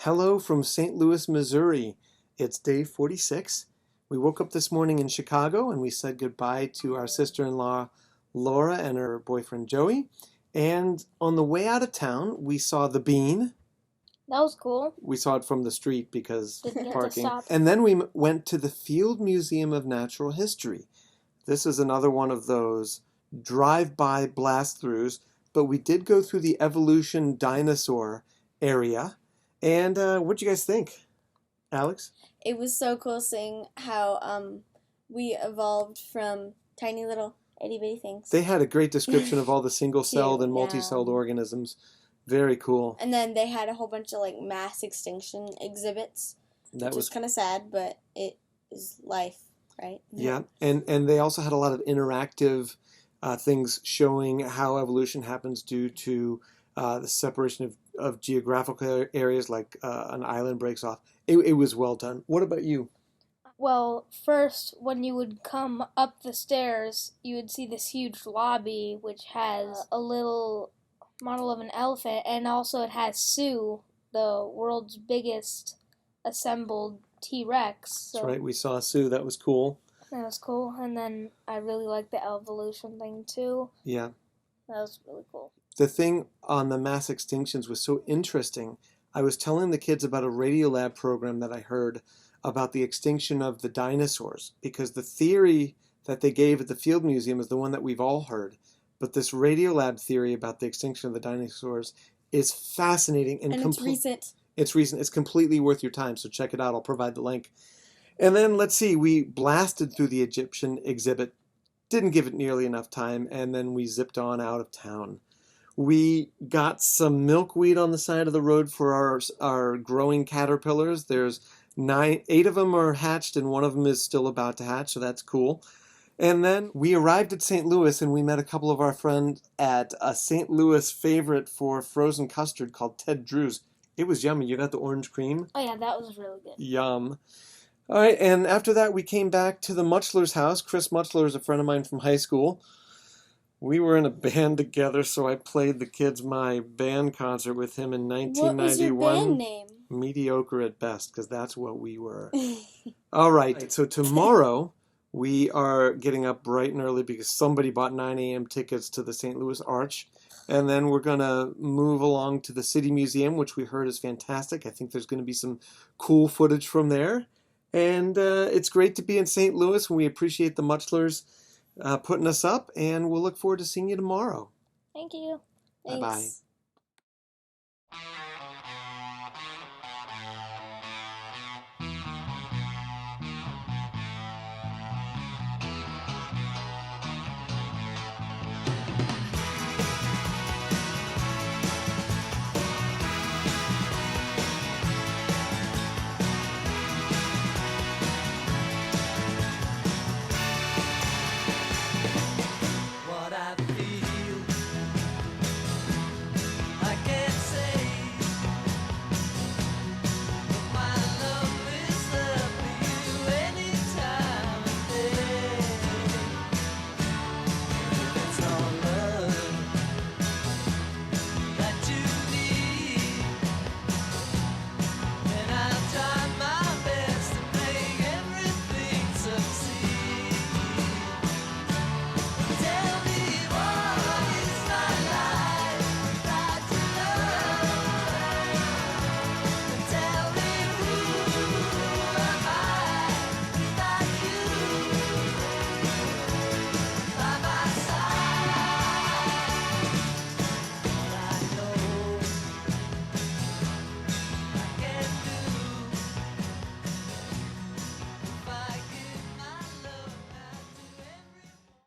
Hello from St. Louis, Missouri. It's day 46. We woke up this morning in Chicago and we said goodbye to our sister-in-law Laura and her boyfriend Joey. And on the way out of town, we saw the Bean. That was cool. We saw it from the street because Didn't get to parking. stop. And then we went to the Field Museum of Natural History. This is another one of those drive-by blast-throughs, but we did go through the evolution dinosaur area. And what'd you guys think, Alex? It was so cool seeing how we evolved from tiny little itty bitty things. They had a great description of all the single-celled and Yeah. multi-celled organisms. Very cool. And then they had a whole bunch of like mass extinction exhibits, That which was kind of sad, but it is life, right? Yeah, and they also had a lot of interactive things showing how evolution happens due to the separation of geographical areas, like an island breaks off. It was well done. What about you? Well, first, when you would come up the stairs, you would see this huge lobby which has a little model of an elephant, and also it has Sue, the world's biggest assembled T-Rex. So That's right, we saw Sue. That was cool. that was cool. And then I really liked the evolution thing too. Yeah. That was really cool. The thing on the mass extinctions was so interesting. I was telling the kids about a Radiolab program that I heard about the extinction of the dinosaurs, because the theory that they gave at the Field Museum is the one that we've all heard. But this Radiolab theory about the extinction of the dinosaurs is fascinating and it's recent. It's recent. It's completely worth your time, so check it out. I'll provide the link. And then, let's see, we blasted through the Egyptian exhibit, didn't give it nearly enough time, and then we zipped on out of town. We got some milkweed on the side of the road for our growing caterpillars. There's 8 of them are hatched, and one of them is still about to hatch, so that's cool. And then we arrived at St. Louis, and we met a couple of our friends at a St. Louis favorite for frozen custard called Ted Drew's. It was yummy. You got the orange cream? Oh yeah, that was really good. Yum. All right, and after that, we came back to the Muchler's house. Chris Muchler is a friend of mine from high school. We were in a band together, so I played the kids my band concert with him in 1991. What was your band name? Mediocre at best, because that's what we were. All right, so tomorrow we are getting up bright and early because somebody bought 9 a.m. tickets to the St. Louis Arch. And then we're going to move along to the City Museum, which we heard is fantastic. I think there's going to be some cool footage from there. And it's great to be in St. Louis, and we appreciate the Muchlers putting us up. And we'll look forward to seeing you tomorrow. Thank you. Bye-bye. Thanks.